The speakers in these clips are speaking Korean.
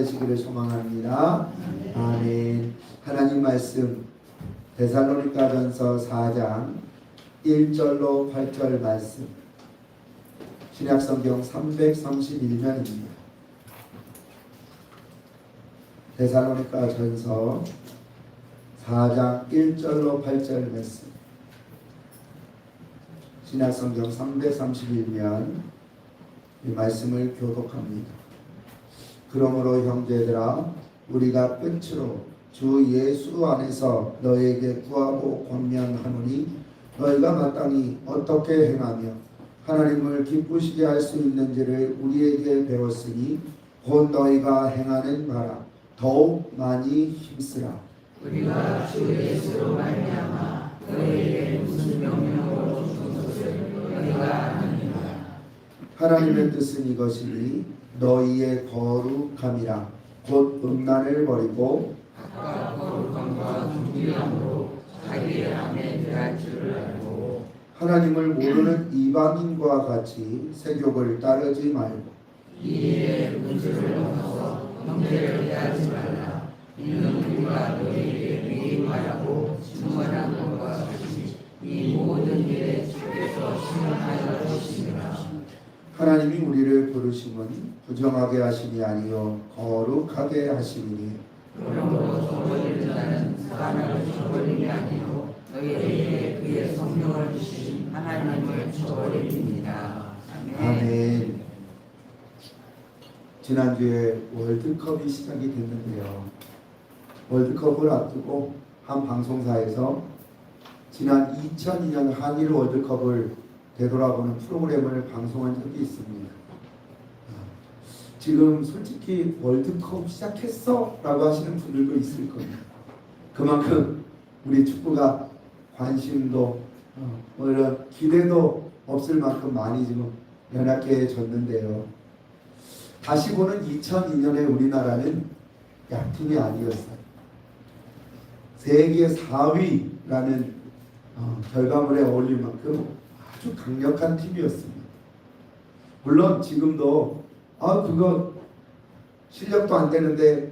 되시기를 소망합니다. 아멘. 하나님 말씀 데살로니가전서 4장 1절로 8절 말씀, 신약성경 331면입니다. 데살로니가전서 4장 1절로 8절 말씀, 신약성경 331면, 이 말씀을 교독합니다. 그러므로 형제들아, 우리가 끝으로 주 예수 안에서 너에게 구하고 권면하노니, 너희가 마땅히 어떻게 행하며 하나님을 기쁘시게 할 수 있는지를 우리에게 배웠으니 곧 너희가 행하는 바라 더욱 많이 힘쓰라. 우리가 주 예수로 말미암아 너희에게 무슨 명령으로 준 것을 너희가 아느니라. 하나님의 뜻은 이것이니 너희의 거룩함이라 곧 음란을 버리고 각각 거룩함과 준비함으로 자기의 안에 대할 줄을 알고 하나님을 모르는 이방인과 같이 세욕을 따르지 말고 이 일에 문제를 넘어서 형제를 대하지 말라. 이는 우리가 너희에게 위임하라고 증언한 것과 같이 이 모든 일에 주께서 신원하여 주시니라. 하나님이 우리를 부르심은 부정하게 하심이 아니요 거룩하게 하심이니, 그러므로 저버리는 자는 사람을 저버림이 아니요 너희에게 그의 성령을 주신 하나님을 저버림이니라. 아멘. 지난주에 월드컵이 시작이 됐는데요, 월드컵을 앞두고 한 방송사에서 지난 2002년 한일 월드컵을 되돌아보는 프로그램을 방송한 적이 있습니다. 지금 솔직히 월드컵 시작했어? 라고 하시는 분들도 있을 겁니다. 그만큼 우리 축구가 관심도 뭐 이런 기대도 없을 만큼 많이 지금 연약해졌는데요. 다시 보는 2002년에 우리나라는 약팀이 아니었어요. 세계 4위라는 결과물에 어울릴 만큼 아주 강력한 팀이었습니다. 물론 지금도 그거 실력도 안 되는데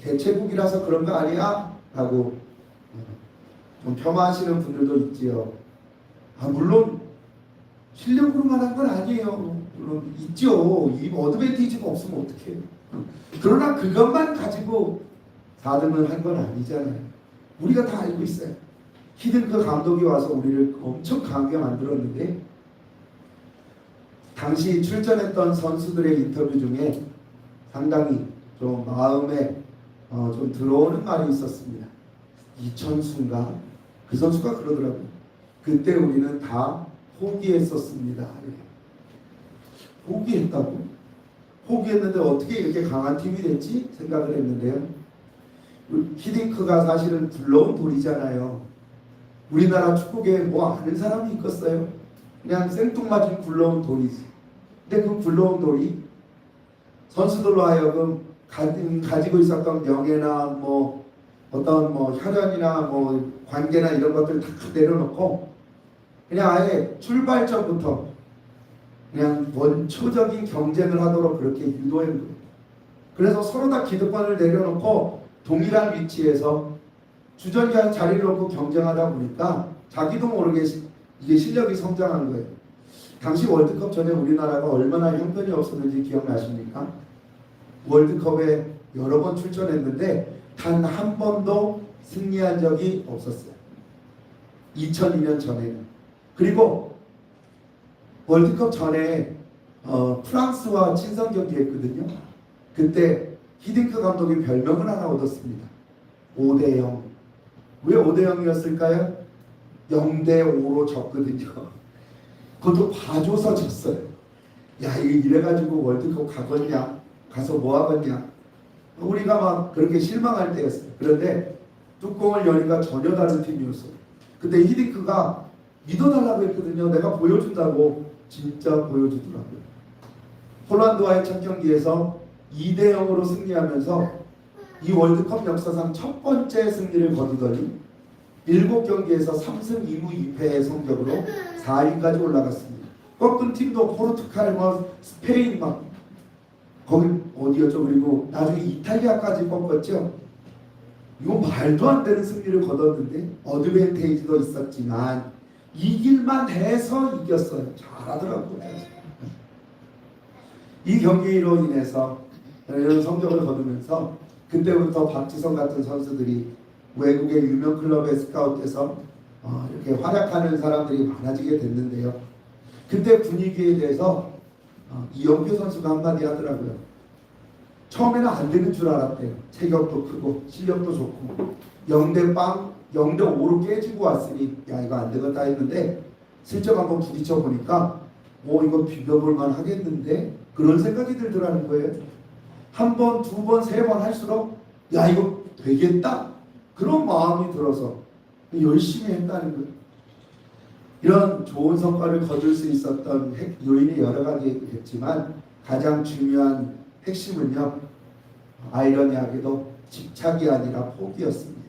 개최국이라서 그런 거 아니야? 라고 좀 폄하하시는 분들도 있지요. 물론 실력으로만 한 건 아니에요. 물론 있죠. 이 어드밴티지가 없으면 어떡해요. 그러나 그것만 가지고 4등을 한 건 아니잖아요. 우리가 다 알고 있어요. 히딩크 감독이 와서 우리를 엄청 강하게 만들었는데, 당시 출전했던 선수들의 인터뷰 중에 상당히 좀 마음에 좀 들어오는 말이 있었습니다. 이천수인가? 그 선수가 그러더라고요. 그때 우리는 다 포기했었습니다. 포기했다고? 포기했는데 어떻게 이렇게 강한 팀이 됐지? 생각을 했는데요. 히딩크가 사실은 굴러온 돌이잖아요. 우리나라 축구계에 뭐 아는 사람이 있겠어요? 그냥 생뚱맞은 굴러온 돌이지. 근데 그 굴러온 돌이 선수들로 하여금 가지고 있었던 명예나 뭐 어떤 뭐 혈연이나 뭐 관계나 이런 것들 다 내려놓고 그냥 아예 출발점부터 그냥 원초적인 경쟁을 하도록 그렇게 유도한 거예요. 그래서 서로 다 기득권을 내려놓고 동일한 위치에서 주전자 자리를 놓고 경쟁하다 보니까 자기도 모르게 이게 실력이 성장한 거예요. 당시 월드컵 전에 우리나라가 얼마나 형편이 없었는지 기억나십니까? 월드컵에 여러 번 출전했는데 단 한 번도 승리한 적이 없었어요. 2002년 전에는. 그리고 월드컵 전에 프랑스와 친선 경기했거든요. 그때 히딩크 감독이 별명을 하나 얻었습니다. 5대0. 왜 5대0이었을까요? 0대5로 졌거든요. 그것도 봐줘서 졌어요. 야, 이래가지고 월드컵 가겠냐? 가서 뭐 하겠냐? 우리가 막 그렇게 실망할 때였어요. 그런데 뚜껑을 여니까 전혀 다른 팀이었어요. 그때 히딩크가 믿어달라고 했거든요. 내가 보여준다고. 진짜 보여주더라고요. 폴란드와의 첫 경기에서 2대0으로 승리하면서 이 월드컵 역사상 첫 번째 승리를 거두더니 7경기에서 3승 2무 2패의 성적으로 4위까지 올라갔습니다. 꺾은 팀도 포르투갈, 스페인 막 거기 어디였죠? 그리고 나중에 이탈리아까지 꺾었죠. 이거 말도 안 되는 승리를 거뒀는데 어드밴테이지도 있었지만 이길만 해서 이겼어요. 잘하더라고요. 이 경기로 인해서 이런 성적을 거두면서 그때부터 박지성 같은 선수들이 외국의 유명 클럽에 스카웃돼서 이렇게 활약하는 사람들이 많아지게 됐는데요. 그때 분위기에 대해서 이영표 선수가 한마디 하더라고요. 처음에는 안 되는 줄 알았대요. 체격도 크고 실력도 좋고 0대 5로 깨지고 왔으니 야 이거 안 되겠다 했는데 슬쩍 한번 부딪혀 보니까 이거 비벼볼만 하겠는데 그런 생각이 들더라는 거예요. 한 번, 두 번, 세 번 할수록 야 이거 되겠다 그런 마음이 들어서 열심히 했다는 거예요. 이런 좋은 성과를 거둘 수 있었던 요인이 여러 가지겠지만 가장 중요한 핵심은요, 아이러니하게도 집착이 아니라 포기였습니다.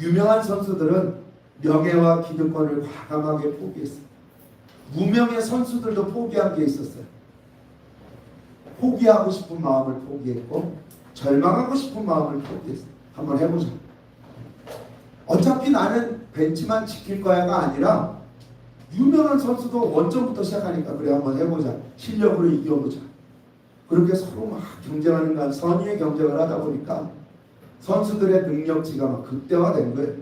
유명한 선수들은 명예와 기득권을 과감하게 포기했습니다. 무명의 선수들도 포기한 게 있었어요. 포기하고 싶은 마음을 포기했고 절망하고 싶은 마음을 포기했어요. 한번 해보자. 어차피 나는 벤치만 지킬 거야가 아니라 유명한 선수도 원점부터 시작하니까 그래 한번 해보자. 실력으로 이겨보자. 그렇게 서로 막 경쟁하는 간 선의의 경쟁을 하다 보니까 선수들의 능력치가 막 극대화된 거예요.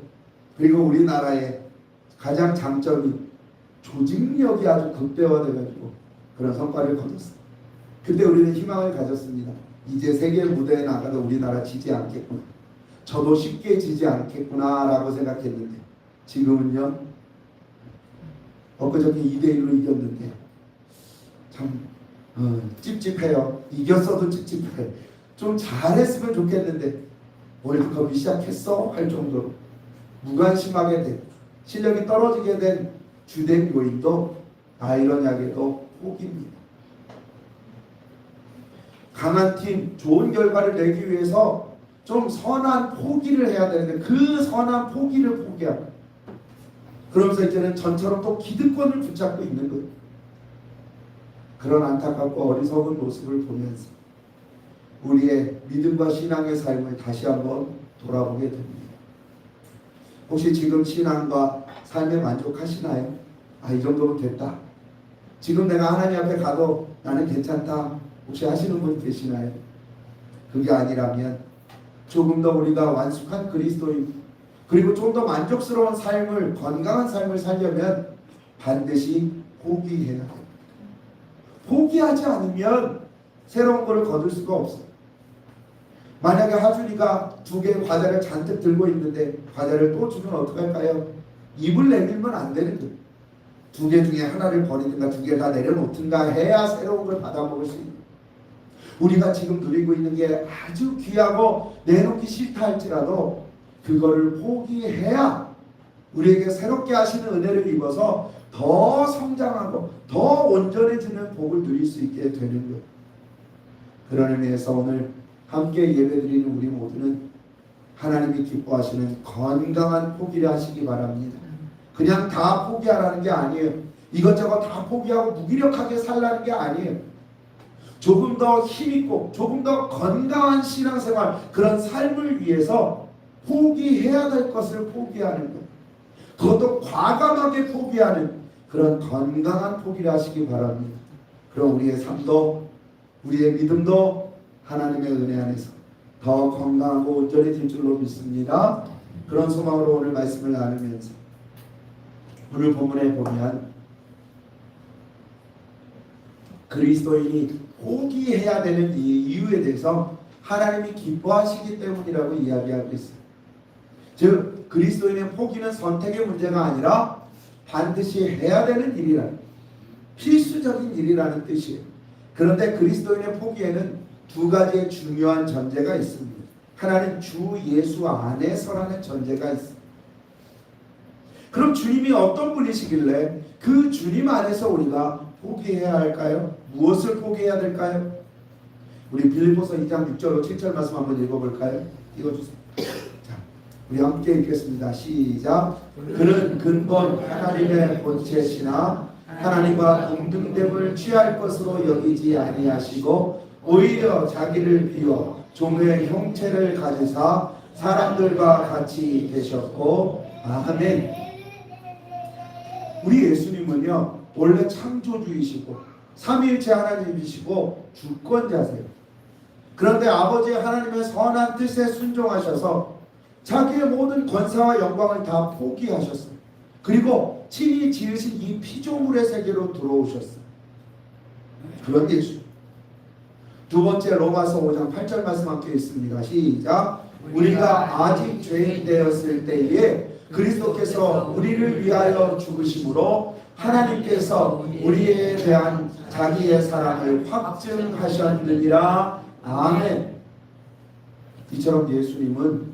그리고 우리나라의 가장 장점이 조직력이 아주 극대화돼가지고 그런 성과를 거뒀어요. 그때 우리는 희망을 가졌습니다. 이제 세계 무대에 나가도 우리나라 지지 않겠구나. 저도 쉽게 지지 않겠구나 라고 생각했는데 지금은요 엊그저께 2대1로 이겼는데 참 찝찝해요. 이겼어도 찝찝해. 좀 잘했으면 좋겠는데 월드컵이 시작했어? 할 정도로 무관심하게 된 실력이 떨어지게 된 주된 요인도 아이러니하게도 포기입니다. 강한 팀, 좋은 결과를 내기 위해서 좀 선한 포기를 해야 되는데 그 선한 포기를 포기하고 그러면서 이제는 전처럼 또 기득권을 붙잡고 있는 거예요. 그런 안타깝고 어리석은 모습을 보면서 우리의 믿음과 신앙의 삶을 다시 한번 돌아보게 됩니다. 혹시 지금 신앙과 삶에 만족하시나요? 이 정도면 됐다. 지금 내가 하나님 앞에 가도 나는 괜찮다. 혹시 하시는 분 계시나요? 그게 아니라면 조금 더 우리가 완숙한 그리스도인 그리고 좀 더 만족스러운 삶을 건강한 삶을 살려면 반드시 포기해야 됩니다. 포기하지 않으면 새로운 것을 거둘 수가 없어요. 만약에 하준이가 2개의 과자를 잔뜩 들고 있는데 과자를 또 주면 어떡할까요? 입을 내밀면 안 되는 거예요. 2개 중에 하나를 버리든가 2개 다 내려놓든가 해야 새로운 걸 받아먹을 수 있는 거예요. 우리가 지금 누리고 있는 게 아주 귀하고 내놓기 싫다 할지라도 그거를 포기해야 우리에게 새롭게 하시는 은혜를 입어서 더 성장하고 더 온전해지는 복을 누릴 수 있게 되는 거예요. 그런 의미에서 오늘 함께 예배드리는 우리 모두는 하나님이 기뻐하시는 건강한 포기를 하시기 바랍니다. 그냥 다 포기하라는 게 아니에요. 이것저것 다 포기하고 무기력하게 살라는 게 아니에요. 조금 더 힘있고 조금 더 건강한 신앙생활 그런 삶을 위해서 포기해야 될 것을 포기하는 것 그것도 과감하게 포기하는 그런 건강한 포기를 하시기 바랍니다. 그럼 우리의 삶도 우리의 믿음도 하나님의 은혜 안에서 더 건강하고 온전해질 줄로 믿습니다. 그런 소망으로 오늘 말씀을 나누면서 오늘 본문에 보면 그리스도인이 포기해야 되는 이유에 대해서 하나님이 기뻐하시기 때문이라고 이야기하고 있어요. 즉 그리스도인의 포기는 선택의 문제가 아니라 반드시 해야 되는 일이라는 필수적인 일이라는 뜻이에요. 그런데 그리스도인의 포기에는 2가지의 중요한 전제가 있습니다. 하나는 주 예수 안에서라는 전제가 있습니다. 그럼 주님이 어떤 분이시길래 그 주님 안에서 우리가 포기해야 할까요? 무엇을 포기해야 될까요? 우리 빌립보서 2장 6절로 7절 말씀 한번 읽어볼까요? 읽어주세요. 자, 우리 함께 읽겠습니다. 시작. 그는 근본 하나님의 본체시나 하나님과 동등됨을 취할 것으로 여기지 아니하시고 오히려 자기를 비워 종의 형체를 가지사 사람들과 같이 계셨고. 아멘. 우리 예수님은요 원래 창조주이시고 삼위일체 하나님이시고 주권자세요. 그런데 아버지 하나님의 선한 뜻에 순종하셔서 자기의 모든 권세와 영광을 다 포기하셨어요. 그리고 친히 지으신 이 피조물의 세계로 들어오셨어요. 그런 예수. 두 번째 로마서 5장 8절 말씀 함께 있습니다. 시작. 우리가 아직 죄인 되었을 때에 그리스도께서 우리를 위하여 죽으심으로 하나님께서 우리에 대한 자기의 사랑을 확증하셨느니라. 아멘. 이처럼 예수님은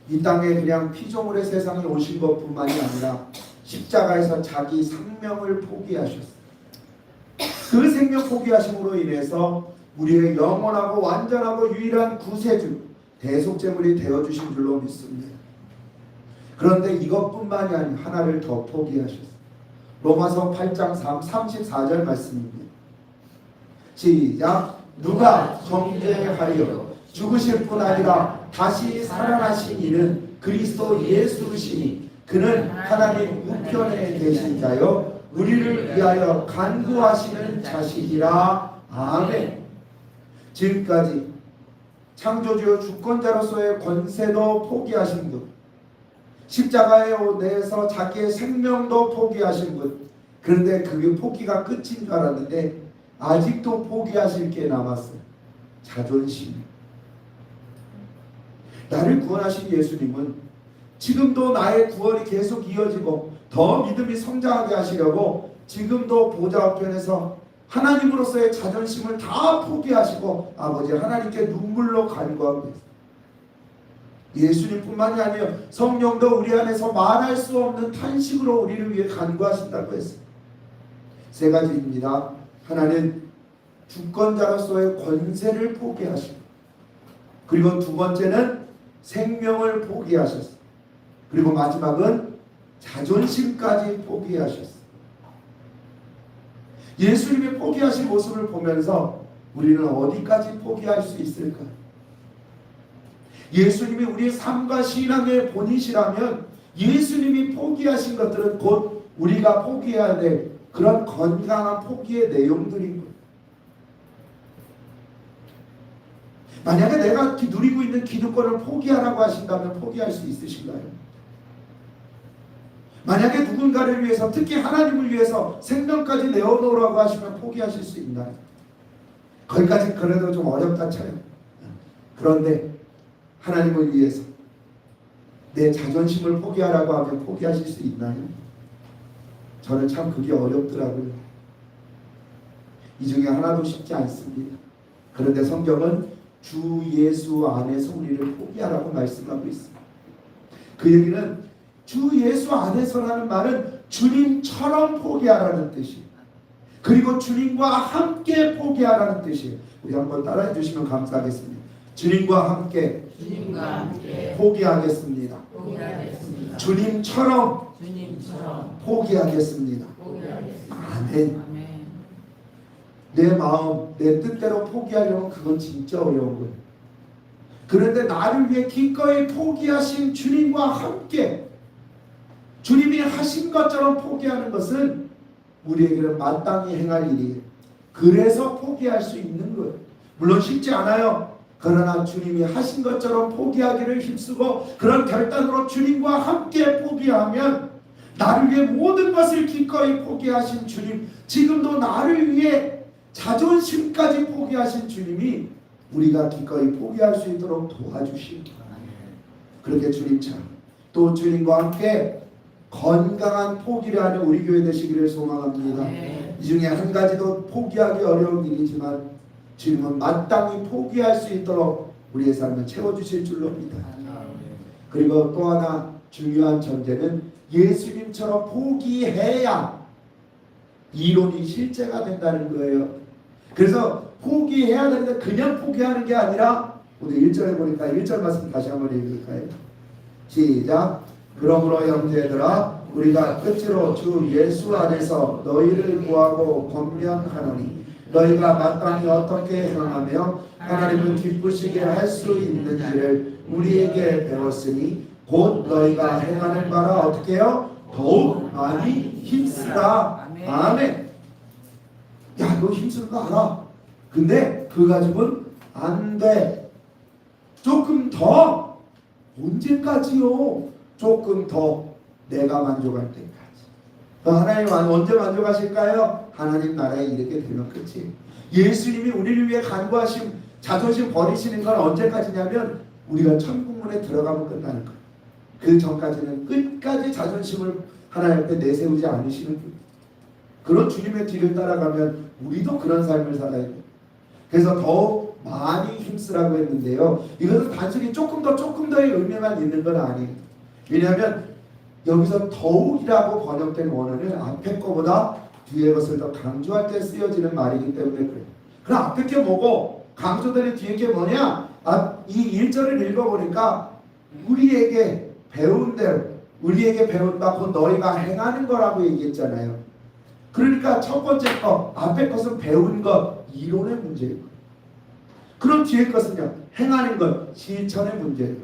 이 땅에 그냥 피조물의 세상에 오신 것뿐만이 아니라 십자가에서 자기 생명을 포기하셨어요. 그 생명 포기하심으로 인해서 우리의 영원하고 완전하고 유일한 구세주 대속제물이 되어주신 줄로 믿습니다. 그런데 이것뿐만이 아닌 하나를 더 포기하셨어요. 로마서 8장 34절 말씀입니다. 시작. 누가 정죄하리요? 죽으실 뿐 아니라 다시 살아나신 이는 그리스도 예수시니 그는 하나님 우편에 계신 자요 우리를 위하여 간구하시는 자식이라. 아멘. 지금까지 창조주요 주권자로서의 권세도 포기하신 분, 십자가에 내서 자기의 생명도 포기하신 분. 그런데 그게 포기가 끝인 줄 알았는데 아직도 포기하실 게 남았어요. 자존심. 나를 구원하신 예수님은 지금도 나의 구원이 계속 이어지고 더 믿음이 성장하게 하시려고 지금도 보좌 앞에서 하나님으로서의 자존심을 다 포기하시고 아버지 하나님께 눈물로 간구하고 있어요. 예수님뿐만이 아니에요. 성령도 우리 안에서 말할 수 없는 탄식으로 우리를 위해 간구하신다고 했어요. 세 가지입니다. 하나는 주권자로서의 권세를 포기하시고, 그리고 두 번째는 생명을 포기하셨어요. 그리고 마지막은 자존심까지 포기하셨어요. 예수님의 포기하신 모습을 보면서 우리는 어디까지 포기할 수 있을까요? 예수님이 우리의 삶과 신앙의 본이시라면 예수님이 포기하신 것들은 곧 우리가 포기해야 될 그런 건강한 포기의 내용들인 거예요. 만약에 내가 누리고 있는 기득권을 포기하라고 하신다면 포기할 수 있으신가요? 만약에 누군가를 위해서, 특히 하나님을 위해서 생명까지 내어놓으라고 하시면 포기하실 수 있나요? 거기까지 그래도 좀 어렵다 쳐요. 그런데 하나님을 위해서 내 자존심을 포기하라고 하면 포기하실 수 있나요? 저는 참 그게 어렵더라고요. 이 중에 하나도 쉽지 않습니다. 그런데 성경은 주 예수 안에서 우리를 포기하라고 말씀하고 있습니다. 그 얘기는 주 예수 안에서라는 말은 주님처럼 포기하라는 뜻이에요. 그리고 주님과 함께 포기하라는 뜻이에요. 우리 한번 따라해 주시면 감사하겠습니다. 주님과 함께 포기하겠습니다. 주님처럼 포기하겠습니다. 아멘. 내 마음, 내 뜻대로 포기하려면 그건 진짜 어려운 거예요. 그런데 나를 위해 기꺼이 포기하신 주님과 함께 주님이 하신 것처럼 포기하는 것은 우리에게는 마땅히 행할 일이에요. 그래서 포기할 수 있는 거예요. 물론 쉽지 않아요. 그러나 주님이 하신 것처럼 포기하기를 힘쓰고 그런 결단으로 주님과 함께 포기하면 나를 위해 모든 것을 기꺼이 포기하신 주님, 지금도 나를 위해 자존심까지 포기하신 주님이 우리가 기꺼이 포기할 수 있도록 도와주시기 바랍니다. 그렇게 주님처럼 또 주님과 함께 건강한 포기를 하는 우리 교회 되시기를 소망합니다. 이 중에 한 가지도 포기하기 어려운 일이지만 주님은 마땅히 포기할 수 있도록 우리의 삶을 채워주실 줄로 믿어요. 그리고 또 하나 중요한 전제는 예수님처럼 포기해야 이론이 실제가 된다는 거예요. 그래서 포기해야 되는데 그냥 포기하는 게 아니라 우리 1절에 보니까 1절 말씀 다시 한번 읽을까요? 시작. 그러므로 형제들아 우리가 끝으로 주 예수 안에서 너희를 구하고 권면하노니 너희가 마땅히 어떻게 행하며 하나님을 기쁘시게 할 수 있는지를 우리에게 배웠으니 곧 너희가 행하는 바라 어떻게 해요? 더욱 많이 힘쓰라. 아멘. 야, 너 힘쓰는 거 알아. 근데 그 가지고는 안 돼. 조금 더. 언제까지요? 조금 더. 내가 만족할 때까지. 하나님 언제 만족하실까요? 하나님 나라에 이르게 되면 끝이에요. 예수님이 우리를 위해 간구하신 자존심 버리시는 건 언제까지냐면 우리가 천국문에 들어가면 끝나는 거예요. 그 전까지는 끝까지 자존심을 하나님 앞에 내세우지 않으시는 거예요. 그런 주님의 뒤를 따라가면 우리도 그런 삶을 살아야 돼요. 그래서 더욱 많이 힘쓰라고 했는데요. 이것은 단순히 조금 더의 의미만 있는 건 아니에요. 왜냐하면 여기서 더욱이라고 번역된 원어는 앞에 거보다 뒤에 것을 더 강조할 때 쓰여지는 말이기 때문에 그래요. 그럼 앞에 게 뭐고 강조되는 뒤에 게 뭐냐? 이 1절을 읽어보니까 우리에게 배운 대로 우리에게 배운 바 곧 너희가 행하는 거라고 얘기했잖아요. 그러니까 첫 번째 거 앞에 것은 배운 것 이론의 문제예요. 그럼 뒤에 것은요 행하는 것 실천의 문제예요.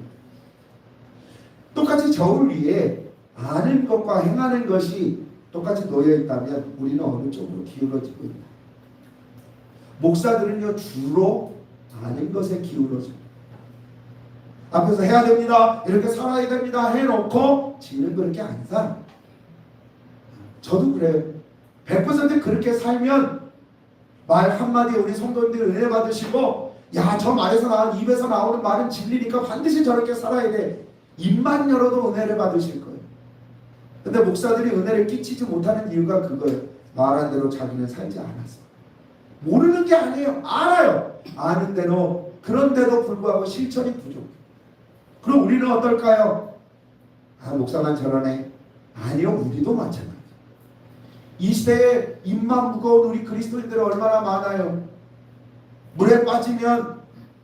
똑같이 저울 위에 아는 것과 행하는 것이 똑같이 놓여 있다면 우리는 어느 쪽으로 기울어지고 있나? 목사들은요 주로 아는 것에 기울어져요. 앞에서 해야 됩니다. 이렇게 살아야 됩니다. 해놓고 지는 그렇게 안 살아. 저도 그래요. 100% 그렇게 살면 말 한마디에 우리 성도님들이 은혜 받으시고 야, 저 말에서 나온 입에서 나오는 말은 진리니까 반드시 저렇게 살아야 돼. 입만 열어도 은혜를 받으실 거예요. 근데 목사들이 은혜를 끼치지 못하는 이유가 그거예요. 말한 대로 자기는 살지 않았어. 모르는 게 아니에요. 알아요. 아는데도 그런데도 불구하고 실천이 부족해. 그럼 우리는 어떨까요? 아, 목사만 저러네. 아니요, 우리도 마찬가지. 이 시대에 입만 무거운 우리 그리스도인들 얼마나 많아요. 물에 빠지면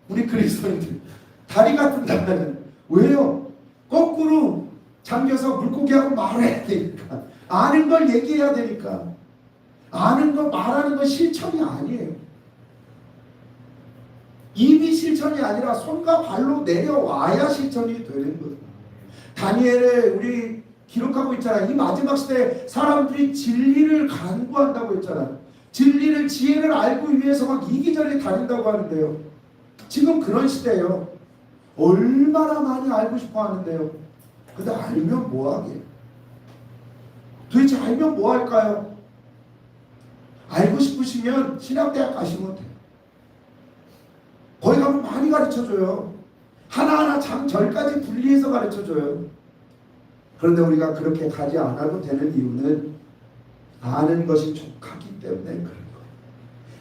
우리 그리스도인들 다리가 뜬다면 왜요? 거꾸로 잠겨서 물고기하고 말해야 되니까. 아는 걸 얘기해야 되니까. 아는 거 말하는 거 실천이 아니에요. 입이 실천이 아니라 손과 발로 내려와야 실천이 되는 거예요. 다니엘에 우리 기록하고 있잖아요. 이 마지막 시대에 사람들이 진리를 간구한다고 했잖아요. 진리를 지혜를 알고 위해서 막 이기적으로 다닌다고 하는데요. 지금 그런 시대예요. 얼마나 많이 알고 싶어 하는데요. 근데 알면 뭐하게? 도대체 알면 뭐 할까요? 알고 싶으시면 신학대학 가시면 돼요. 거기 가면 많이 가르쳐줘요. 하나하나 장절까지 분리해서 가르쳐줘요. 그런데 우리가 그렇게 가지 않아도 되는 이유는 아는 것이 족하기 때문에 그런 거예요.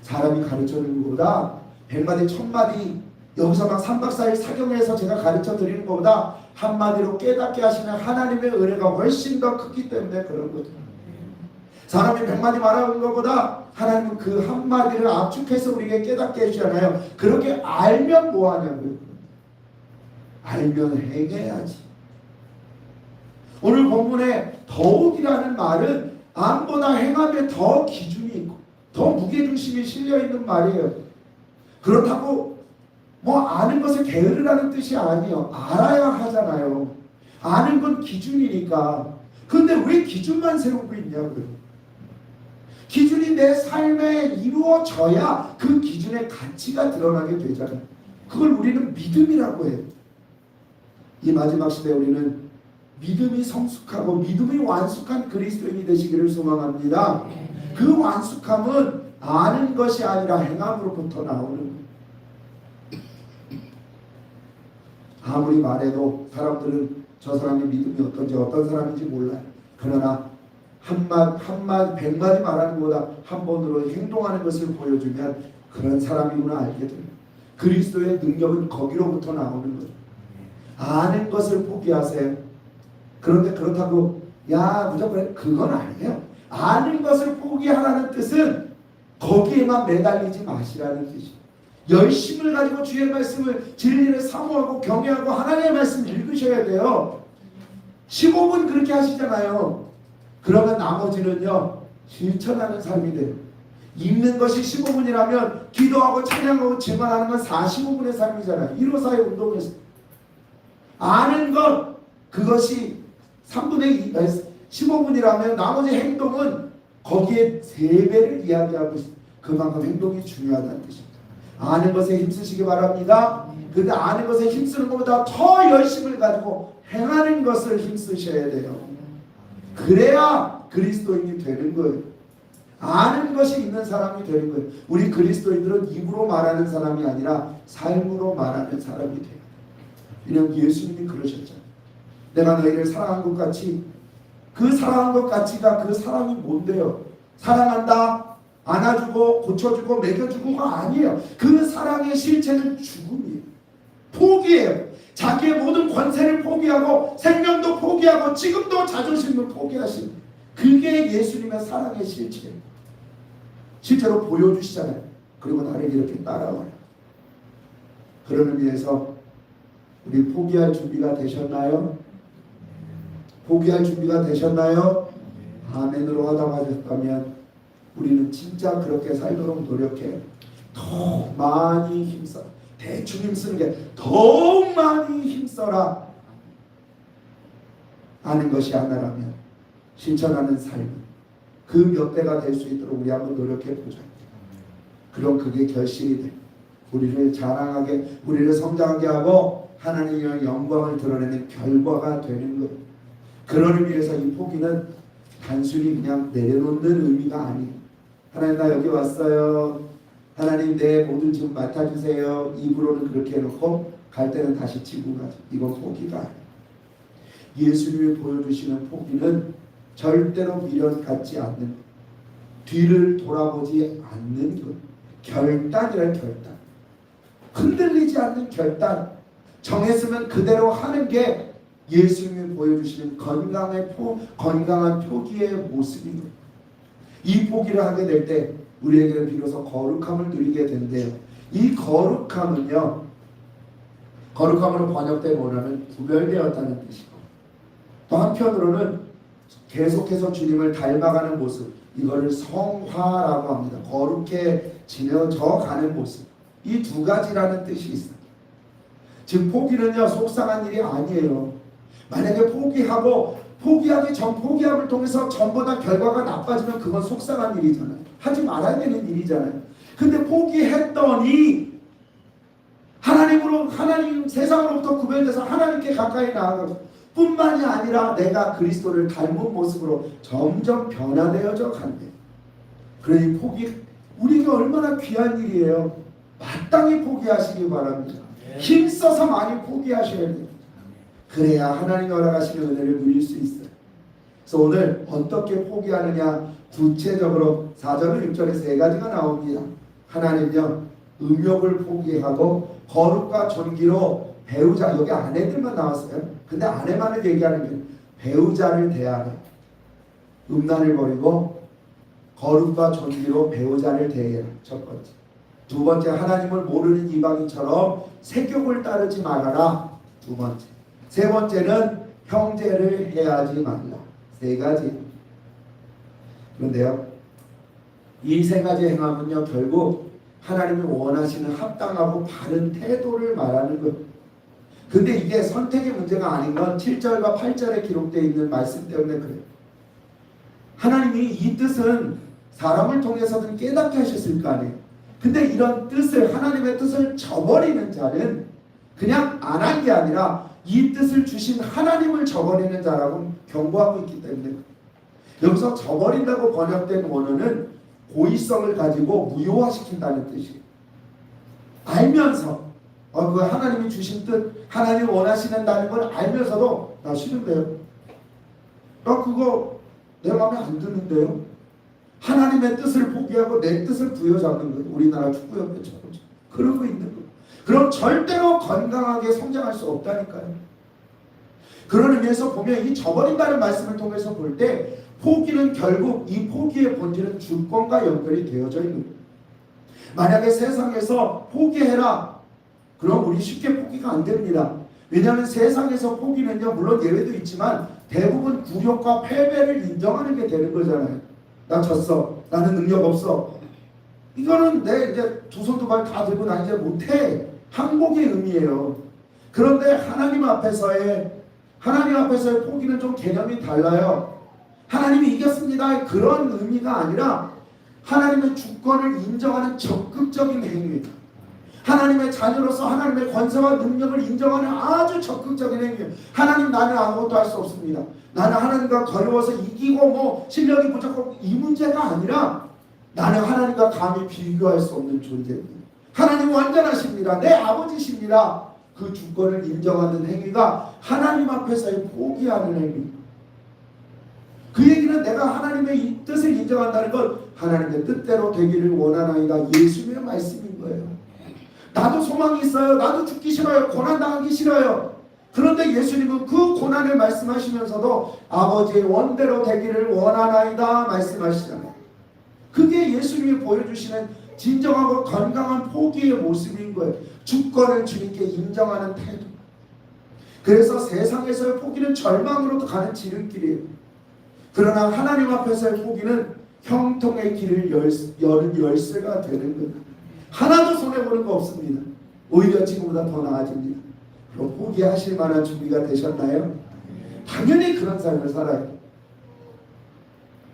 사람이 가르쳐주는 것보다 100마디 1000마디 여기서 막 3박 4일 사경에서 제가 가르쳐 드리는 것보다 한마디로 깨닫게 하시는 하나님의 은혜가 훨씬 더 크기 때문에 그런 거죠. 사람이 100마디 말하는 것보다 하나님은 그 한마디를 압축해서 우리에게 깨닫게 해주잖아요. 그렇게 알면 뭐하냐고요. 알면 행해야지. 오늘 본문에 더욱이라는 말은 암보다 행함에 더 기준이 있고 더 무게중심이 실려있는 말이에요. 그렇다고 뭐 아는 것을 게으르라는 뜻이 아니에요. 알아야 하잖아요. 아는 건 기준이니까. 근데 왜 기준만 세우고 있냐고요. 기준이 내 삶에 이루어져야 그 기준의 가치가 드러나게 되잖아요. 그걸 우리는 믿음이라고 해요. 이 마지막 시대에 우리는 믿음이 성숙하고 믿음이 완숙한 그리스도인이 되시기를 소망합니다. 그 완숙함은 아는 것이 아니라 행함으로부터 나오는 거예요. 아무리 말해도 사람들은 저 사람의 믿음이 어떤지 어떤 사람인지 몰라요. 그러나 백마디 말하는 것보다 한 번으로 행동하는 것을 보여주면 그런 사람이구나 알게 됩니다. 그리스도의 능력은 거기로부터 나오는 거예요. 아는 것을 포기하세요. 그런데 그렇다고 야 무조건 그건 아니에요. 아는 것을 포기하라는 뜻은 거기에만 매달리지 마시라는 뜻이에요. 열심을 가지고 주의 말씀을 진리를 사모하고 경외하고 하나님의 말씀 읽으셔야 돼요. 15분 그렇게 하시잖아요. 그러면 나머지는요 실천하는 삶이 돼요. 읽는 것이 15분이라면 기도하고 찬양하고 증언하는 건 45분의 삶이잖아요. 1호사의 운동에서 아는 것, 그것이 3분의 2, 15분이라면 나머지 행동은 거기에 3배를 이야기하고 있습니다. 그만큼 행동이 중요하다는 뜻입니다. 아는 것에 힘쓰시기 바랍니다. 근데 아는 것에 힘쓰는 것보다 더 열심을 가지고 행하는 것을 힘쓰셔야 돼요. 그래야 그리스도인이 되는 거예요. 아는 것이 있는 사람이 되는 거예요. 우리 그리스도인들은 입으로 말하는 사람이 아니라 삶으로 말하는 사람이 돼요. 왜냐하면 예수님이 그러셨잖아요. 내가 너희를 사랑한 것 같이, 그 사랑한 것 같이가 그 사랑이 뭔데요? 사랑한다, 안아주고 고쳐주고 먹여주고가 아니에요. 그 사랑의 실체는 죽음이에요. 포기예요. 자기의 모든 권세를 포기하고 생명도 포기하고 지금도 자존심을 포기하신, 그게 예수님의 사랑의 실체예요. 실제로 보여주시잖아요. 그리고 나를 이렇게 따라와요. 그런 의미에서 우리 포기할 준비가 되셨나요? 포기할 준비가 되셨나요? 아멘으로 하다가셨다면 우리는 진짜 그렇게 살도록 노력해. 더 많이 힘써. 대충 힘쓰는 게 더욱 많이 힘써라. 아는 것이 하나라면 실천하는 삶은 그 몇 배가 될 수 있도록 우리 한번 노력해 보자. 그럼 그게 결실이 돼. 우리를 자랑하게, 우리를 성장하게 하고 하나님의 영광을 드러내는 결과가 되는 것. 그런 의미에서 이 포기는 단순히 그냥 내려놓는 의미가 아니에요. 하나님, 나 여기 왔어요. 하나님, 내 모든 짐 맡아주세요. 입으로는 그렇게 해놓고 갈 때는 다시 지고 가죠. 이건 포기가 아니에요. 예수님이 보여주시는 포기는 절대로 미련 갖지 않는 것, 뒤를 돌아보지 않는 것, 결단이란 결단, 흔들리지 않는 결단, 정했으면 그대로 하는 게 예수님이 보여주시는 건강한 표기의 모습인 것. 이 포기를 하게 될 때 우리에게는 비로소 거룩함을 누리게 된대요. 이 거룩함은요, 거룩함으로 번역된 원어는 구별되었다는 뜻이고, 또 한편으로는 계속해서 주님을 닮아가는 모습, 이거를 성화라고 합니다. 거룩해지면져 가는 모습. 이 두 가지라는 뜻이 있어요. 즉 포기는요, 속상한 일이 아니에요. 만약에 포기하기 전 포기함을 통해서 전보다 결과가 나빠지면 그건 속상한 일이잖아요. 하지 말아야 되는 일이잖아요. 근데 포기했더니 하나님 세상으로부터 구별돼서 하나님께 가까이 나아가고, 뿐만이 아니라 내가 그리스도를 닮은 모습으로 점점 변화되어져 간대요. 그러니 포기, 우리가 얼마나 귀한 일이에요. 마땅히 포기하시기 바랍니다. 힘써서 많이 포기하셔야 돼요. 그래야 하나님이 허락하시는 은혜를 누릴 수 있어요. 그래서 오늘 어떻게 포기하느냐, 구체적으로 4절 6절에 3가지가 나옵니다. 하나는요, 음욕을 포기하고 거룩과 존귀로 배우자, 여기 아내들만 나왔어요. 근데 아내만을 얘기하는 게 배우자를 대하라. 음란을 버리고 거룩과 존귀로 배우자를 대해라. 첫 번째. 두 번째, 하나님을 모르는 이방인처럼 세욕을 따르지 말아라. 두 번째. 세 번째는 형제를 해하지 말라. 3가지. 그런데요, 이 3가지 행함은요, 결국 하나님이 원하시는 합당하고 바른 태도를 말하는 것. 근데 이게 선택의 문제가 아닌 건 7절과 8절에 기록되어 있는 말씀 때문에 그래요. 하나님이 이 뜻은 사람을 통해서든 깨닫게 하셨을 거 아니에요. 근데 이런 뜻을, 하나님의 뜻을 저버리는 자는 그냥 안 한 게 아니라 이 뜻을 주신 하나님을 저버리는 자라고 경고하고 있기 때문에, 여기서 저버린다고 번역된 원어는 고의성을 가지고 무효화시킨다는 뜻이에요. 알면서 그 하나님이 주신 뜻, 하나님이 원하시는다는 걸 알면서도 나 싫은데요, 나 그거 내 마음에 안 드는데요, 하나님의 뜻을 포기하고 내 뜻을 부여잡는 거예요. 우리나라 축구협회처럼 그러고 있는 거예요. 그럼 절대로 건강하게 성장할 수 없다니까요. 그런 의미에서 보면 이 저버린다는 말씀을 통해서 볼 때 포기는 결국, 이 포기의 본질은 주권과 연결이 되어져 있는 거예요. 만약에 세상에서 포기해라, 그럼 우리 쉽게 포기가 안 됩니다. 왜냐하면 세상에서 포기는요, 물론 예외도 있지만 대부분 굴욕과 패배를 인정하는 게 되는 거잖아요. 나 졌어, 나는 능력 없어, 이거는 내 이제 두 손 두 발 다 들고 나 이제 못해. 항복의 의미예요. 그런데 하나님 앞에서의 포기는 좀 개념이 달라요. 하나님이 이겼습니다. 그런 의미가 아니라 하나님의 주권을 인정하는 적극적인 행위입니다. 하나님의 자녀로서 하나님의 권세와 능력을 인정하는 아주 적극적인 행위예요. 하나님, 나는 아무것도 할 수 없습니다. 나는 하나님과 거리워서 이기고 뭐 실력이 부족하고 이 문제가 아니라 나는 하나님과 감히 비교할 수 없는 존재입니다. 하나님 완전하십니다. 내 아버지십니다. 그 주권을 인정하는 행위가 하나님 앞에서의 포기하는 행위입니다. 그 얘기는 내가 하나님의 이 뜻을 인정한다는 건 하나님의 뜻대로 되기를 원하나이다. 예수님의 말씀인 거예요. 나도 소망이 있어요. 나도 죽기 싫어요. 고난당하기 싫어요. 그런데 예수님은 그 고난을 말씀하시면서도 아버지의 원대로 되기를 원하나이다 말씀하시잖아요. 그게 예수님이 보여주시는 진정하고 건강한 포기의 모습인 거예요. 주권을 주님께 인정하는 태도. 그래서 세상에서의 포기는 절망으로 가는 지름길이에요. 그러나 하나님 앞에서의 포기는 형통의 길을 여는 열쇠가 되는 거예요. 하나도 손해보는 거 없습니다. 오히려 지금보다 더 나아집니다. 그럼 포기하실 만한 준비가 되셨나요? 당연히 그런 삶을 살아요.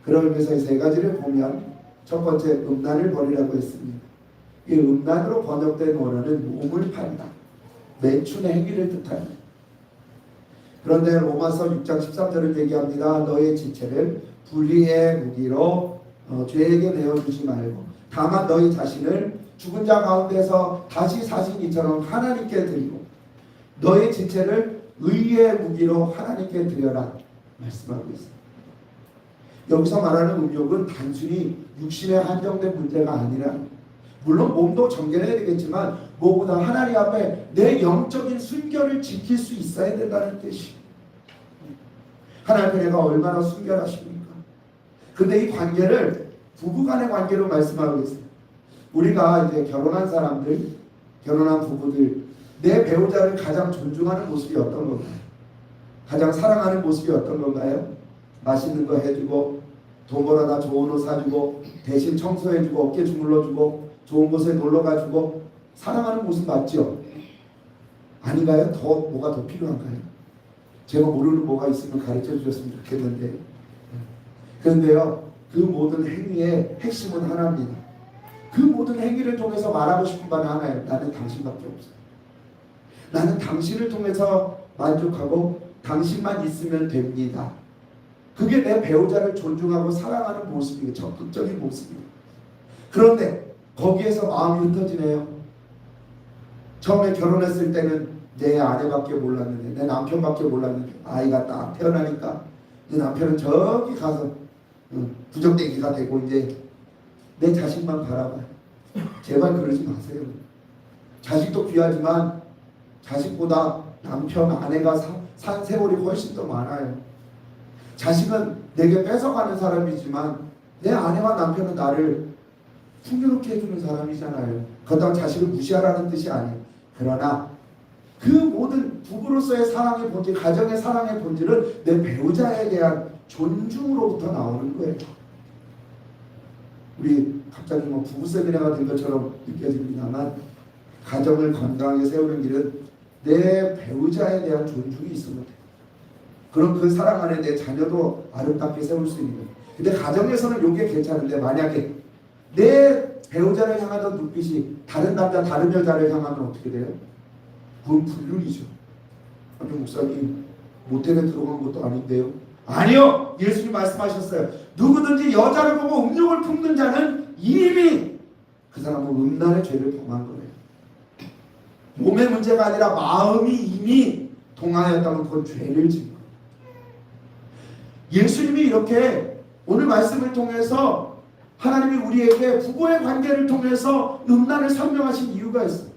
그런 의미에서 세 가지를 보면 첫 번째, 음란을 버리라고 했습니다. 이 음란으로 번역된 원어는 몸을 판다, 매춘의 행위를 뜻합니다. 그런데 로마서 6장 13절을 얘기합니다. 너의 지체를 불의의 무기로 죄에게 내어주지 말고 다만 너희 자신을 죽은 자 가운데서 다시 사신 이처럼 하나님께 드리고 너의 지체를 의의 무기로 하나님께 드려라 말씀하고 있습니다. 여기서 말하는 음욕은 단순히 육신에 한정된 문제가 아니라, 물론 몸도 정결해야 되겠지만 무엇보다 하나님 앞에 내 영적인 순결을 지킬 수 있어야 된다는 뜻이에요. 하나님 앞에 내가 얼마나 순결하십니까? 근데 이 관계를 부부간의 관계로 말씀하고 있어요. 우리가 이제 결혼한 사람들, 결혼한 부부들, 내 배우자를 가장 존중하는 모습이 어떤 건가요? 가장 사랑하는 모습이 어떤 건가요? 맛있는 거 해주고, 돈 벌어다 좋은 옷 사주고, 대신 청소해주고, 어깨 주물러주고, 좋은 곳에 놀러가주고, 사랑하는 모습 맞죠? 아닌가요? 뭐가 더 필요한가요? 제가 모르는 뭐가 있으면 가르쳐 주셨으면 좋겠는데, 그런데요, 그 모든 행위의 핵심은 하나입니다. 그 모든 행위를 통해서 말하고 싶은 바는 하나예요. 나는 당신밖에 없어요. 나는 당신을 통해서 만족하고 당신만 있으면 됩니다. 그게 내 배우자를 존중하고 사랑하는 모습이에요. 적극적인 모습이에요. 그런데 거기에서 마음이 흩어지네요. 처음에 결혼했을 때는 내 아내밖에 몰랐는데, 내 남편밖에 몰랐는데, 아이가 딱 태어나니까 내 남편은 저기 가서 부적대기가 되고 이제 내 자식만 바라봐요. 제발 그러지 마세요. 자식도 귀하지만 자식보다 남편, 아내가 산 세월이 훨씬 더 많아요. 자식은 내게 뺏어가는 사람이지만 내 아내와 남편은 나를 풍요롭게 해주는 사람이잖아요. 그렇다고 자식을 무시하라는 뜻이 아니에요. 그러나 그 모든 부부로서의 사랑의 본질, 가정의 사랑의 본질은 내 배우자에 대한 존중으로부터 나오는 거예요. 우리 갑자기 뭐 부부 세미나가 된 것처럼 느껴집니다만, 가정을 건강하게 세우는 길은 내 배우자에 대한 존중이 있으면 돼요. 그럼 그 사랑 안에 내 자녀도 아름답게 세울 수 있는 거예요. 근데 가정에서는 이게 괜찮은데, 만약에 내 배우자를 향하던 눈빛이 다른 남자, 다른 여자를 향하면 어떻게 돼요? 그건 불륜이죠. 아니, 목사님 모텔에 들어간 것도 아닌데요. 아니요, 예수님 말씀하셨어요. 누구든지 여자를 보고 음욕을 품는 자는 이미 그 사람은 음란의 죄를 범한 거예요. 몸의 문제가 아니라 마음이 이미 동하였다면 그건 죄를 지은 거예요. 예수님이 이렇게 오늘 말씀을 통해서 하나님이 우리에게 부부의 관계를 통해서 음란을 설명하신 이유가 있어요.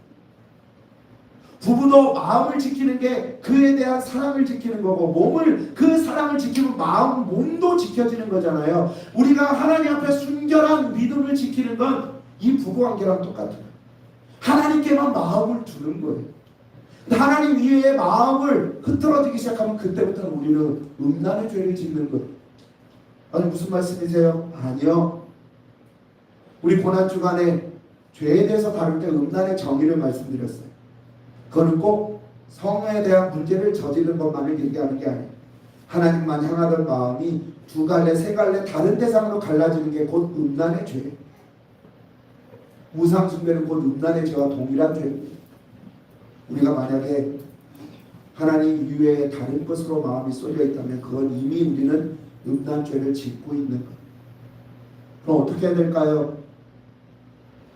부부도 마음을 지키는 게 그에 대한 사랑을 지키는 거고, 그 사랑을 지키면 몸도 지켜지는 거잖아요. 우리가 하나님 앞에 순결한 믿음을 지키는 건 이 부부관계랑 똑같아요. 하나님께만 마음을 두는 거예요. 하나님 이외에 마음을 흐트러지기 시작하면 그때부터는 우리는 음란의 죄를 짓는 거예요. 아니, 무슨 말씀이세요? 아니요. 우리 고난주간에 죄에 대해서 다룰 때 음란의 정의를 말씀드렸어요. 그거는 꼭 성에 대한 문제를 저지른 것만을 얘기하는 게 아니에요. 하나님만 향하던 마음이 두 갈래 세 갈래 다른 대상으로 갈라지는 게 곧 음란의 죄예요. 우상숭배는 곧 음란의 죄와 동일한 죄입니다. 우리가 만약에 하나님 이외에 다른 것으로 마음이 쏠려 있다면 그건 이미 우리는 음란죄를 짓고 있는 거예요. 그럼 어떻게 해야 될까요?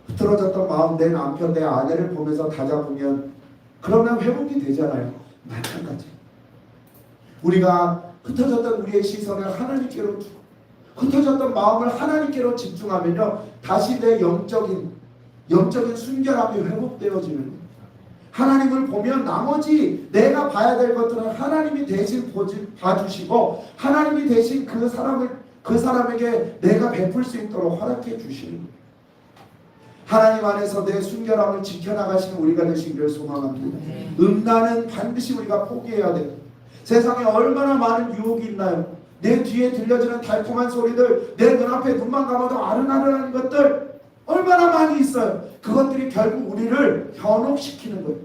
흐트러졌던 마음, 내 남편, 내 아내를 보면서 다잡으면 그러면 회복이 되잖아요. 마찬가지. 우리가 흩어졌던 우리의 시선을 하나님께로 두고 흩어졌던 마음을 하나님께로 집중하면요, 다시 내 영적인 순결함이 회복되어지는 거예요. 하나님을 보면 나머지 내가 봐야 될 것들은 하나님이 대신 봐주시고 하나님이 대신 그 사람에게 내가 베풀 수 있도록 허락해 주시는 거예요. 하나님 안에서 내 순결함을 지켜나가시는 우리가 되시기를 소망합니다. 음란은 반드시 우리가 포기해야 돼요. 세상에 얼마나 많은 유혹이 있나요? 내 뒤에 들려지는 달콤한 소리들, 내 눈앞에 눈만 감아도 아른아른한 것들 얼마나 많이 있어요. 그것들이 결국 우리를 현혹시키는 거예요.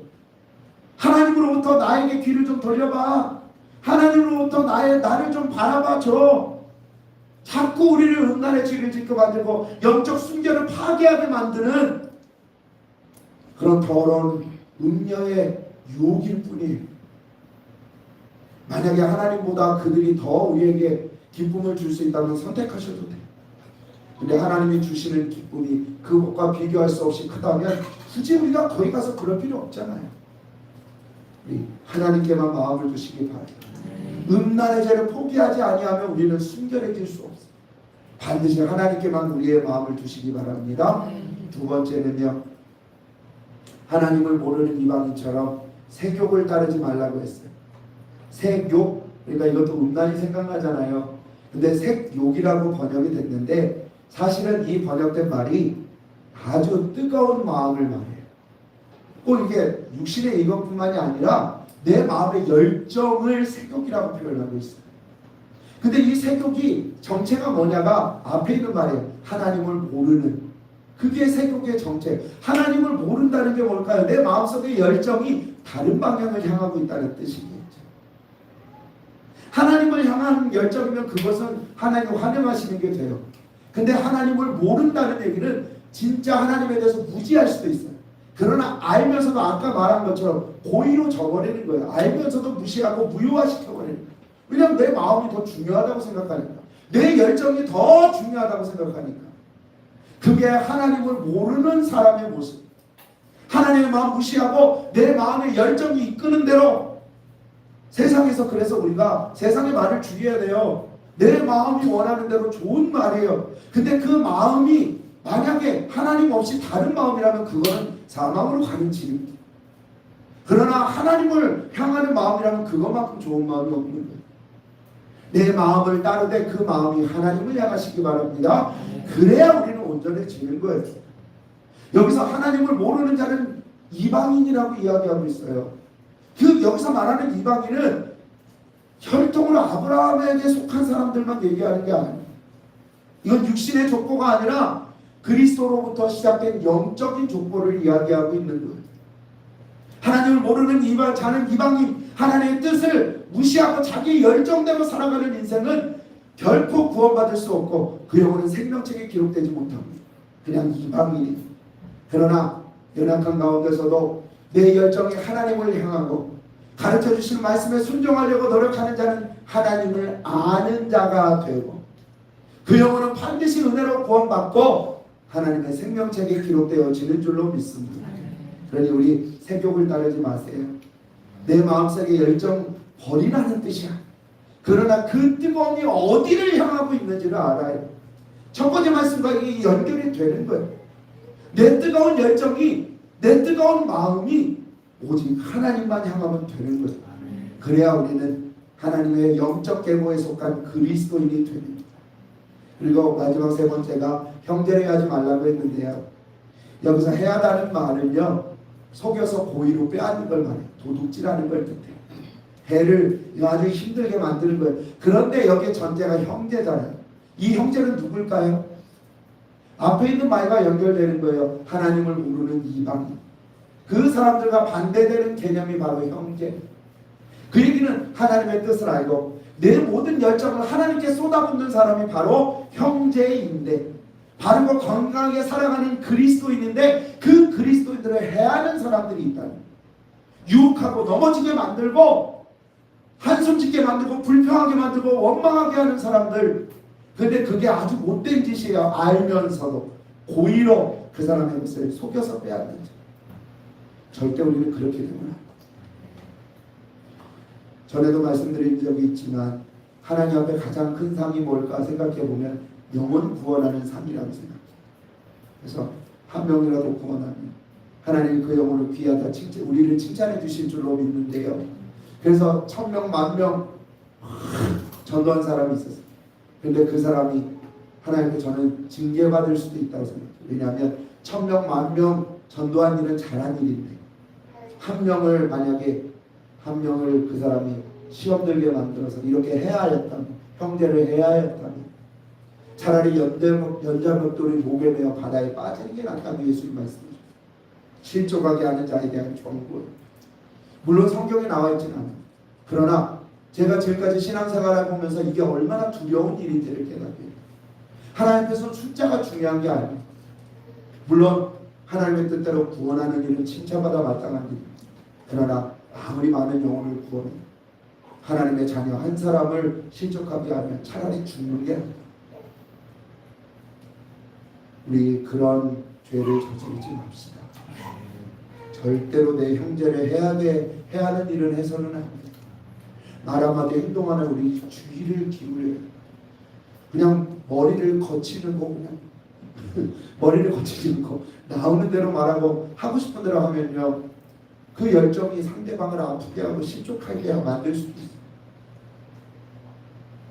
하나님으로부터 나에게 귀를 좀 돌려봐. 하나님으로부터 나를 좀 바라봐 줘. 자꾸 우리를 음란의 죄를 짓게 만들고 영적 순결을 파괴하게 만드는 그런 더러운 음녀의 유혹일 뿐이에요. 만약에 하나님보다 그들이 더 우리에게 기쁨을 줄 수 있다면 선택하셔도 돼요. 근데 하나님이 주시는 기쁨이 그것과 비교할 수 없이 크다면 굳이 우리가 거기 가서 그럴 필요 없잖아요. 우리 하나님께만 마음을 두시기 바랍니다. 음란의 죄를 포기하지 아니하면 우리는 순결해질 수 없어요. 반드시 하나님께만 우리의 마음을 두시기 바랍니다. 두 번째는요, 하나님을 모르는 이방인처럼 세욕을 따르지 말라고 했어요. 색욕, 그러니까 이것도 음란이 생각나잖아요. 근데 색욕이라고 번역이 됐는데 사실은 이 번역된 말이 아주 뜨거운 마음을 말해요. 꼭 이게 육신의 이것뿐만이 아니라 내 마음의 열정을 색욕이라고 표현하고 있어요. 근데 이 색욕이 정체가 뭐냐가 앞에 있는 말이에요. 하나님을 모르는. 그게 색욕의 정체. 하나님을 모른다는 게 뭘까요? 내 마음속의 열정이 다른 방향을 향하고 있다는 뜻이겠죠. 하나님을 향한 열정이면 그것은 하나님 환영하시는 게 돼요. 근데 하나님을 모른다는 얘기는 진짜 하나님에 대해서 무지할 수도 있어요. 그러나 알면서도 아까 말한 것처럼 고의로 저버리는 거예요. 알면서도 무시하고 무효화시켜버리는 거예요. 왜냐하면 내 마음이 더 중요하다고 생각하니까. 내 열정이 더 중요하다고 생각하니까. 그게 하나님을 모르는 사람의 모습. 하나님의 마음 무시하고 내 마음의 열정이 이끄는 대로 세상에서 그래서 우리가 세상의 말을 죽여야 돼요. 내 마음이 원하는 대로 좋은 말이에요. 근데 그 마음이 만약에 하나님 없이 다른 마음이라면 그거는 사망으로 가는 길입니다. 그러나 하나님을 향하는 마음이라면 그것만큼 좋은 마음이 없는 거예요. 내 마음을 따르되 그 마음이 하나님을 향하시기 바랍니다. 그래야 우리는 온전해지는 거예요. 여기서 하나님을 모르는 자는 이방인이라고 이야기하고 있어요. 여기서 말하는 이방인은 혈통으로 아브라함에게 속한 사람들만 얘기하는 게 아니에요. 이건 육신의 족보가 아니라 그리스도로부터 시작된 영적인 족보를 이야기하고 있는 거예요. 하나님을 모르는 자는 이방인, 하나님의 뜻을 무시하고 자기 열정대로 살아가는 인생은 결코 구원받을 수 없고 그 영혼은 생명책에 기록되지 못합니다. 그냥 이방인이. 그러나 연약한 가운데서도 내 열정이 하나님을 향하고 가르쳐 주시는 말씀에 순종하려고 노력하는 자는 하나님을 아는 자가 되고 그 영혼은 반드시 은혜로 구원받고 하나님의 생명책에 기록되어지는 줄로 믿습니다. 그러니 우리 색욕을 따르지 마세요. 내 마음속의 열정 버리라는 뜻이야. 그러나 그 뜨거움이 어디를 향하고 있는지를 알아요. 첫 번째 말씀과 이게 연결이 되는 거예요. 내 뜨거운 열정이, 내 뜨거운 마음이 오직 하나님만 향하면 되는 거예요. 그래야 우리는 하나님의 영적 계보에 속한 그리스도인이 됩니다. 그리고 마지막 세 번째가 형제를 하지 말라고 했는데요. 여기서 해야하다는 말은요, 속여서 고의로 빼앗는 걸 말해요. 도둑질하는 걸 뜻해요. 해를 아주 힘들게 만드는 거예요. 그런데 여기 전제가 형제잖아요. 이 형제는 누굴까요? 앞에 있는 말과 연결되는 거예요. 하나님을 모르는 이방인. 그 사람들과 반대되는 개념이 바로 형제. 그 얘기는 하나님의 뜻을 알고 내 모든 열정을 하나님께 쏟아붓는 사람이 바로 형제인데, 바르고 건강하게 살아가는 그리스도인인데, 그 그리스도인들을 해하는 사람들이 있다는, 유혹하고 넘어지게 만들고 한숨 짓게 만들고 불평하게 만들고 원망하게 하는 사람들. 근데 그게 아주 못된 짓이에요. 알면서도 고의로 그 사람의 것을 속여서 빼앗는 자. 절대 우리는 그렇게 되면 안 돼요. 전에도 말씀드린 적이 있지만 하나님 앞에 가장 큰 상이 뭘까 생각해 보면 영혼 구원하는 상이라고 생각해요. 그래서 한 명이라도 구원하면 하나님 그 영혼을 귀하다 우리를 칭찬해 주실 줄로 믿는데요. 그래서 1000명, 10,000명 전도한 사람이 있었어요. 근데 그 사람이 하나님께 저는 징계받을 수도 있다고 생각해요. 왜냐하면 1000명, 10,000명 전도한 일은 잘한 일인데 만약에 한 명을 그 사람이 시험 들게 만들어서 이렇게 해야 하였다면, 형제를 해야 하였다면 차라리 연자벽돌이 목에 매어 바다에 빠지는 게 낫다고 예수님 말씀하셨어요. 실족하게 하는 자에 대한 경고예요. 물론 성경에 나와 있지는 않아요. 그러나 제가 지금까지 신앙생활을 보면서 이게 얼마나 두려운 일인지를 깨닫게. 하나님 앞에서 숫자가 중요한 게 아니에요. 물론 하나님의 뜻대로 구원하는 일은 칭찬받아 마땅한 일입니다. 그러나 아무리 많은 영혼을 구원해 하나님의 자녀 한 사람을 실족하게 하면 차라리 죽는 게 낫다. 우리 그런 죄를 저지르지 맙시다. 절대로 내 형제를 해야 하는 일을 해서는 안 됩니다. 말 한마디 행동 하나 우리 주의를 기울여요. 그냥 머리를 거치는 거, 그냥 머리를 거치는 거, 나오는 대로 말하고 하고 싶은 대로 하면요, 그 열정이 상대방을 아프게 하고 실족하게 만들 수도 있어요.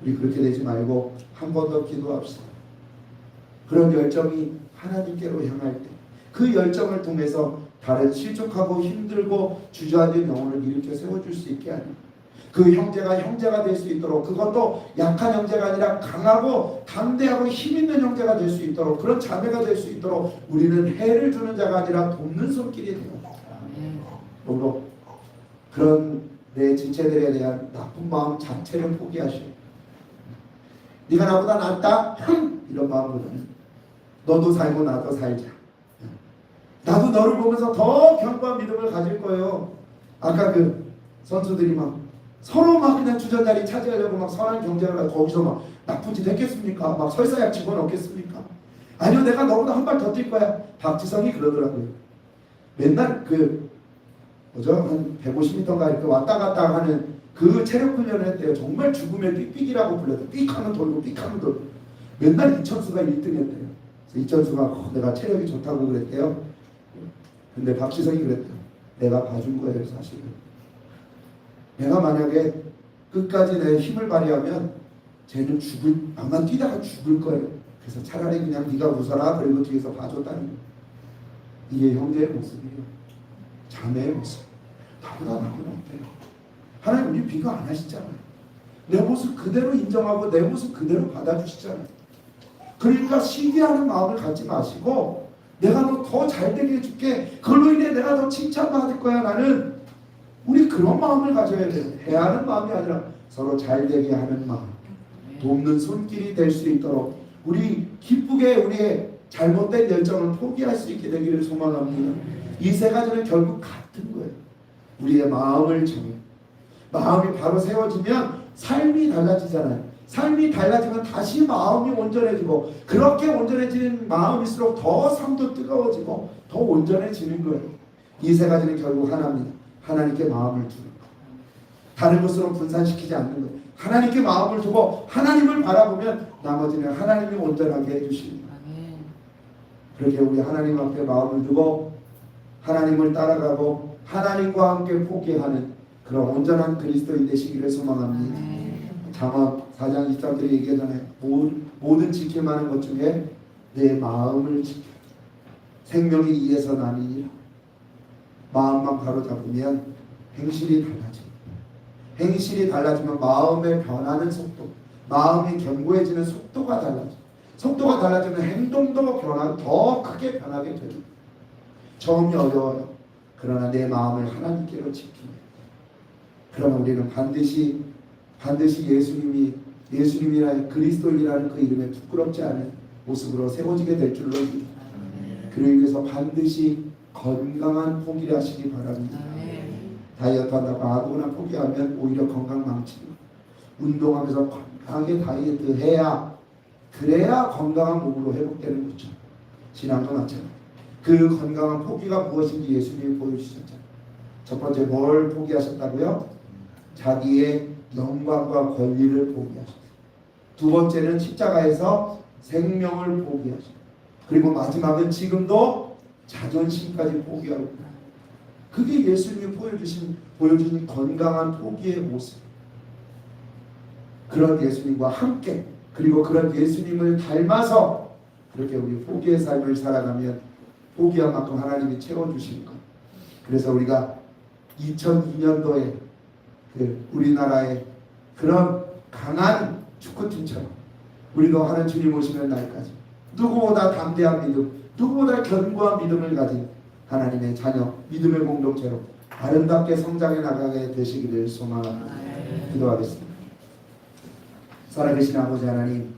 우리 그렇게 되지 말고 한 번 더 기도합시다. 그런 열정이 하나님께로 향할 때 그 열정을 통해서 다른 실족하고 힘들고 주저앉은 영혼을 일으켜 세워줄 수 있게 하는, 그 형제가 될 수 있도록, 그것도 약한 형제가 아니라 강하고 담대하고 힘있는 형제가 될 수 있도록, 그런 자매가 될 수 있도록 우리는 해를 주는 자가 아니라 돕는 손길이 되는 거예요. 그리고 그런 내 지체들에 대한 나쁜 마음 자체를 포기하시고, 네가 나보다 낫다? 이런 마음보다는 너도 살고 나도 살자. 나도 너를 보면서 더 견고한 믿음을 가질 거예요. 아까 그 선수들이 막 서로 막 그냥 주전자리 차지하려고 막 선한 경쟁을 하고 거기서 막 나쁜 짓 했겠습니까? 막 설사약 집어넣겠습니까? 아니요, 내가 너보다 한 발 더 뛸 거야. 박지성이 그러더라고요. 맨날 한 150m인가 이렇게 왔다 갔다 하는 그 체력 훈련을 했대요. 정말 죽음의 삑삑이라고 불렀대요. 삑하면 돌고 삑하면 돌고. 맨날 이천수가 1등 했대요. 그래서 이천수가 내가 체력이 좋다고 그랬대요. 근데 박지성이 그랬대요. 내가 봐준 거예요, 사실은. 내가 만약에 끝까지 내 힘을 발휘하면 쟤는 아마 뛰다가 죽을 거예요. 그래서 차라리 그냥 네가 웃어라. 그리고 뒤에서 봐줬다는 거예요. 이게 형제의 모습이에요. 자매의 모습. 나보다 나은 어때요? 하나님 우리 비교 안 하시잖아요. 내 모습 그대로 인정하고 내 모습 그대로 받아주시잖아요. 그러니까 시기하는 마음을 갖지 마시고, 내가 너 더 잘되게 해줄게, 그걸로 인해 내가 더 칭찬받을 거야, 나는. 우리 그런 마음을 가져야 돼요. 해하는 마음이 아니라 서로 잘되게 하는 마음, 돕는 손길이 될 수 있도록 우리 기쁘게 우리의 잘못된 열정을 포기할 수 있게 되기를 소망합니다. 이 세 가지는 결국 같은 거예요. 우리의 마음을 정해, 마음이 바로 세워지면 삶이 달라지잖아요. 삶이 달라지면 다시 마음이 온전해지고, 그렇게 온전해지는 마음일수록 더 삶도 뜨거워지고 더 온전해지는 거예요. 이 세 가지는 결국 하나입니다. 하나님께 마음을 두는 것, 다른 것으로 분산시키지 않는 것. 하나님께 마음을 두고 하나님을 바라보면 나머지는 하나님이 온전하게 해주십니다. 그렇게 우리 하나님 앞에 마음을 두고 하나님을 따라가고 하나님과 함께 포기하는 그런 온전한 그리스도인 되시기를 소망합니다. 잠언 4장 23절에 얘기하잖아요. 모든 지킬 만한 것 중에 내 마음을 지켜 생명이 이에서 나니라. 마음만 바로잡으면 행실이 달라집니다. 행실이 달라지면 마음의 변하는 속도, 마음이 견고해지는 속도가 달라져요. 속도가 달라지면 행동도 더 크게 변하게 됩니다. 처음이 어려워요. 그러나 내 마음을 하나님께로 지키며 그러면 우리는 반드시 예수님이라는 그리스도인이라는 그 이름에 부끄럽지 않은 모습으로 세워지게 될 줄로 믿습니다. 그러기 위해서 반드시 건강한 포기를 하시기 바랍니다. 다이어트 한다고 아무거나 포기하면 오히려 건강 망치고 운동하면서 건강하게 다이어트 해야 그래야 건강한 몸으로 회복되는 거죠. 신앙도 마찬가지. 그 건강한 포기가 무엇인지 예수님이 보여주셨잖아요. 첫 번째 뭘 포기하셨다고요? 자기의 영광과 권리를 포기하셨어요. 두 번째는 십자가에서 생명을 포기하셨어요. 그리고 마지막은 지금도 자존심까지 포기하고 있다. 그게 예수님이 보여주신 건강한 포기의 모습. 그런 예수님과 함께 그리고 그런 예수님을 닮아서 그렇게 우리 포기의 삶을 살아가면 포기한 만큼 하나님이 채워주실 것. 그래서 우리가 2002년도에 우리나라의 그런 강한 축구팀처럼 우리도 하는 주님 오시는 날까지 누구보다 담대한 믿음, 누구보다 견고한 믿음을 가진 하나님의 자녀, 믿음의 공동체로 아름답게 성장해 나가게 되시기를 소망합니다. 기도하겠습니다. 살아계신 아버지 하나님,